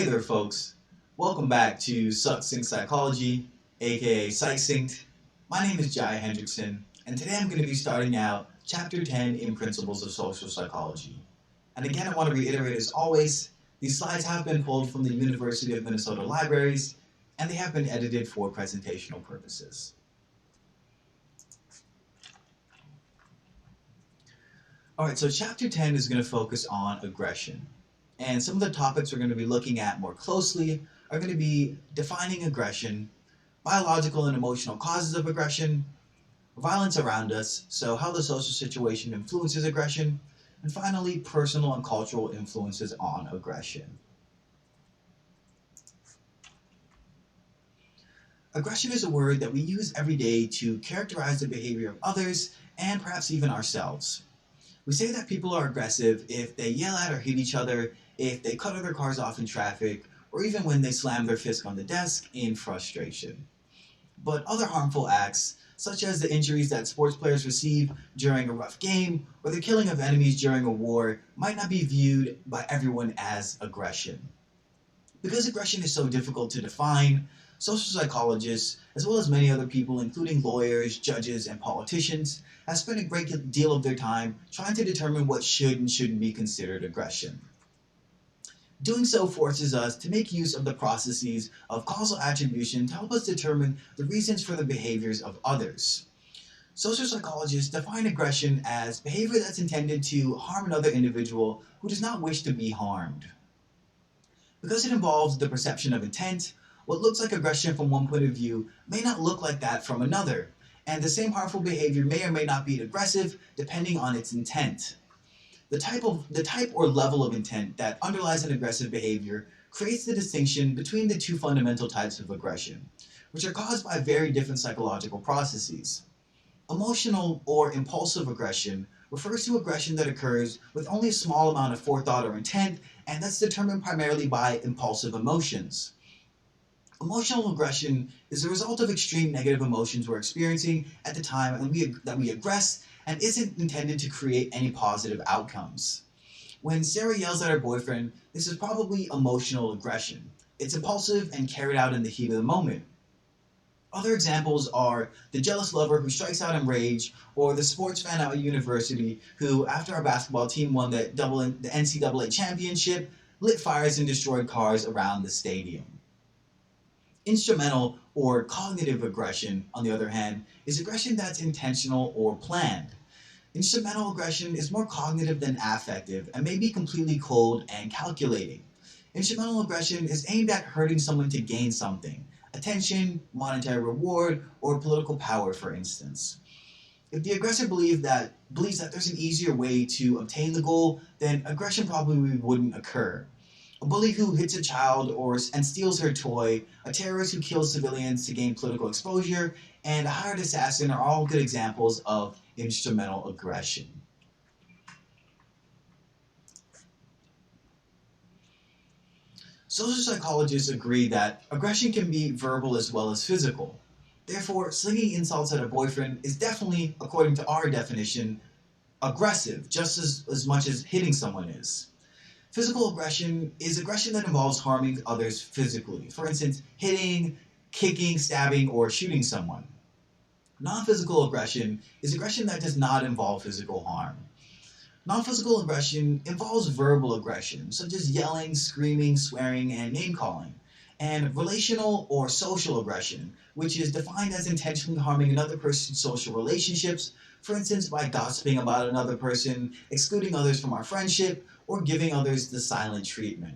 Hey there, folks. Welcome back to Succinct Psychology, aka Succinct. My name is Jaia Hendrickson, and today I'm going to be starting out Chapter 10 in Principles of Social Psychology. And again, I want to reiterate, as always, these slides have been pulled from the University of Minnesota libraries, and they have been edited for presentational purposes. Alright, so Chapter 10 is going to focus on aggression. And some of the topics we're going to be looking at more closely are going to be defining aggression, biological and emotional causes of aggression, violence around us, so how the social situation influences aggression, and finally, personal and cultural influences on aggression. Aggression is a word that we use every day to characterize the behavior of others and perhaps even ourselves. We say that people are aggressive if they yell at or hit each other, if they cut other cars off in traffic, or even when they slam their fist on the desk in frustration. But other harmful acts, such as the injuries that sports players receive during a rough game, or the killing of enemies during a war, might not be viewed by everyone as aggression. Because aggression is so difficult to define, social psychologists, as well as many other people, including lawyers, judges, and politicians, have spent a great deal of their time trying to determine what should and shouldn't be considered aggression. Doing so forces us to make use of the processes of causal attribution to help us determine the reasons for the behaviors of others. Social psychologists define aggression as behavior that's intended to harm another individual who does not wish to be harmed. Because it involves the perception of intent, what looks like aggression from one point of view may not look like that from another, and the same harmful behavior may or may not be aggressive depending on its intent. The type or level of intent that underlies an aggressive behavior creates the distinction between the two fundamental types of aggression, which are caused by very different psychological processes. Emotional or impulsive aggression refers to aggression that occurs with only a small amount of forethought or intent, and that's determined primarily by impulsive emotions. Emotional aggression is the result of extreme negative emotions we're experiencing at the time that we aggress, and isn't intended to create any positive outcomes. When Sarah yells at her boyfriend, this is probably emotional aggression. It's impulsive and carried out in the heat of the moment. Other examples are the jealous lover who strikes out in rage, or the sports fan at a university who, after our basketball team won the NCAA championship, lit fires and destroyed cars around the stadium. Instrumental or cognitive aggression, on the other hand, is aggression that's intentional or planned. Instrumental aggression is more cognitive than affective and may be completely cold and calculating. Instrumental aggression is aimed at hurting someone to gain something, attention, monetary reward, or political power, for instance. If the aggressor believes that there's an easier way to obtain the goal, then aggression probably wouldn't occur. A bully who hits a child and steals her toy, a terrorist who kills civilians to gain political exposure, and a hired assassin are all good examples of instrumental aggression. Social psychologists agree that aggression can be verbal as well as physical. Therefore, slinging insults at a boyfriend is definitely, according to our definition, aggressive, just as much as hitting someone is. Physical aggression is aggression that involves harming others physically. For instance, hitting, kicking, stabbing, or shooting someone. Non-physical aggression is aggression that does not involve physical harm. Non-physical aggression involves verbal aggression, such as yelling, screaming, swearing, and name-calling. And relational or social aggression, which is defined as intentionally harming another person's social relationships, for instance, by gossiping about another person, excluding others from our friendship, or giving others the silent treatment.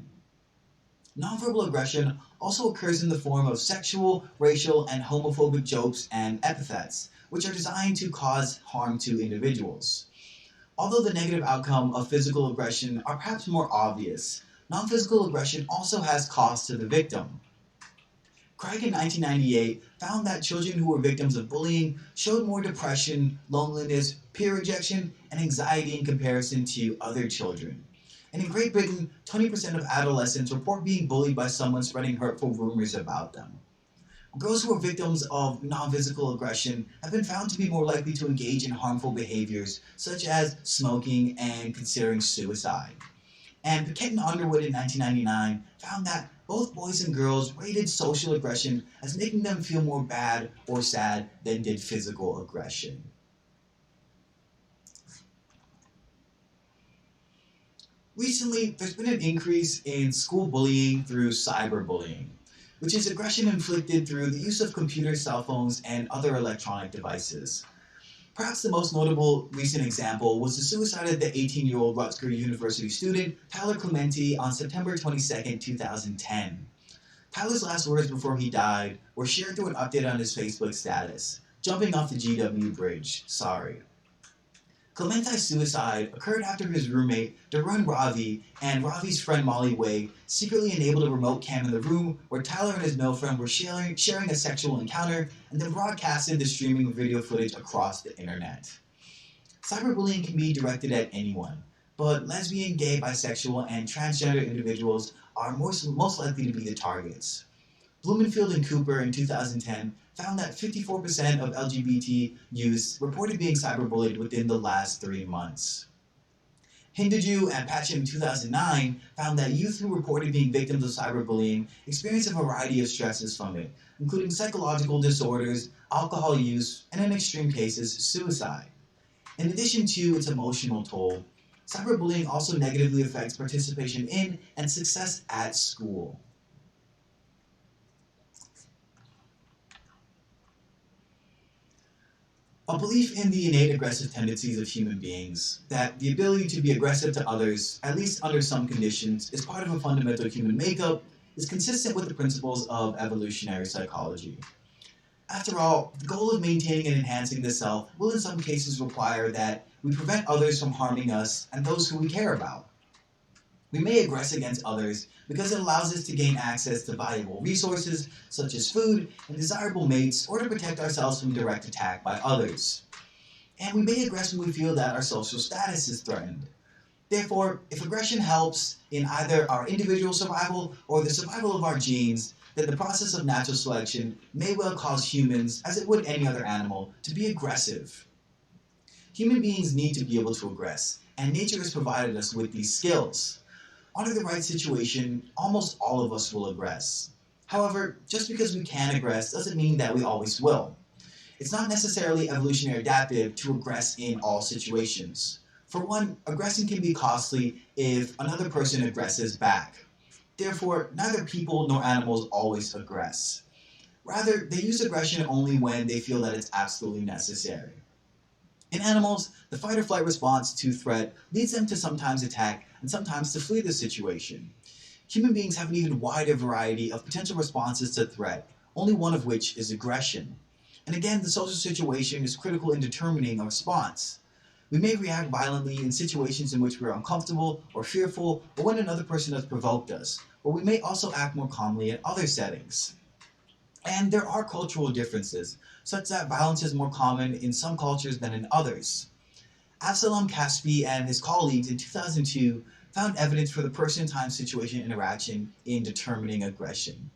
Nonverbal aggression also occurs in the form of sexual, racial, and homophobic jokes and epithets, which are designed to cause harm to individuals. Although the negative outcome of physical aggression are perhaps more obvious, non-physical aggression also has costs to the victim. Craig in 1998 found that children who were victims of bullying showed more depression, loneliness, peer rejection, and anxiety in comparison to other children. And in Great Britain, 20% of adolescents report being bullied by someone spreading hurtful rumors about them. Girls who are victims of non-physical aggression have been found to be more likely to engage in harmful behaviors, such as smoking and considering suicide. And Paquette and Underwood in 1999 found that both boys and girls rated social aggression as making them feel more bad or sad than did physical aggression. Recently, there's been an increase in school bullying through cyberbullying, which is aggression inflicted through the use of computers, cell phones, and other electronic devices. Perhaps the most notable recent example was the suicide of the 18-year-old Rutgers University student Tyler Clementi on September 22, 2010. Tyler's last words before he died were shared through an update on his Facebook status: "Jumping off the GW bridge, sorry." Clementi's suicide occurred after his roommate, Darun Ravi, and Ravi's friend Molly Way secretly enabled a remote cam in the room where Tyler and his male friend were sharing a sexual encounter, and then broadcasted the streaming video footage across the internet. Cyberbullying can be directed at anyone, but lesbian, gay, bisexual, and transgender individuals are most likely to be the targets. Blumenfield and Cooper in 2010 found that 54% of LGBT youths reported being cyberbullied within the last 3 months. Hindaju and Patcham in 2009 found that youth who reported being victims of cyberbullying experienced a variety of stresses from it, including psychological disorders, alcohol use, and in extreme cases, suicide. In addition to its emotional toll, cyberbullying also negatively affects participation in and success at school. A belief in the innate aggressive tendencies of human beings, that the ability to be aggressive to others, at least under some conditions, is part of a fundamental human makeup, is consistent with the principles of evolutionary psychology. After all, the goal of maintaining and enhancing the self will in some cases require that we prevent others from harming us and those who we care about. We may aggress against others because it allows us to gain access to valuable resources such as food and desirable mates, or to protect ourselves from direct attack by others. And we may aggress when we feel that our social status is threatened. Therefore, if aggression helps in either our individual survival or the survival of our genes, then the process of natural selection may well cause humans, as it would any other animal, to be aggressive. Human beings need to be able to aggress, and nature has provided us with these skills. Under the right situation, almost all of us will aggress. However, just because we can aggress doesn't mean that we always will. It's not necessarily evolutionary adaptive to aggress in all situations. For one, aggressing can be costly if another person aggresses back. Therefore, neither people nor animals always aggress. Rather, they use aggression only when they feel that it's absolutely necessary. In animals, the fight or flight response to threat leads them to sometimes attack and sometimes to flee the situation. Human beings have an even wider variety of potential responses to threat, only one of which is aggression. And again, the social situation is critical in determining a response. We may react violently in situations in which we are uncomfortable or fearful, or when another person has provoked us, or we may also act more calmly in other settings. And there are cultural differences, such that violence is more common in some cultures than in others. Absalom Caspi and his colleagues in 2002 found evidence for the person-time situation interaction in determining aggression.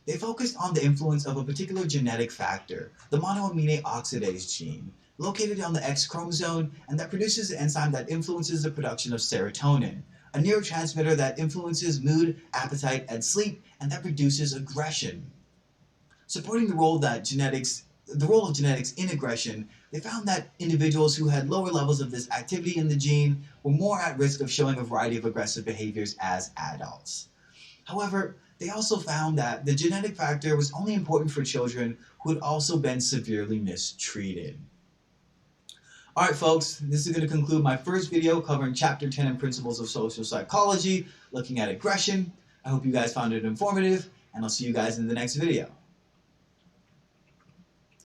They focused on the influence of a particular genetic factor, the monoamine oxidase gene, located on the X chromosome, and that produces an enzyme that influences the production of serotonin, a neurotransmitter that influences mood, appetite, and sleep, and that produces aggression. Supporting the role of genetics in aggression, they found that individuals who had lower levels of this activity in the gene were more at risk of showing a variety of aggressive behaviors as adults. However, they also found that the genetic factor was only important for children who had also been severely mistreated. Alright folks, this is going to conclude my first video covering Chapter 10 in Principles of Social Psychology, looking at aggression. I hope you guys found it informative, and I'll see you guys in the next video.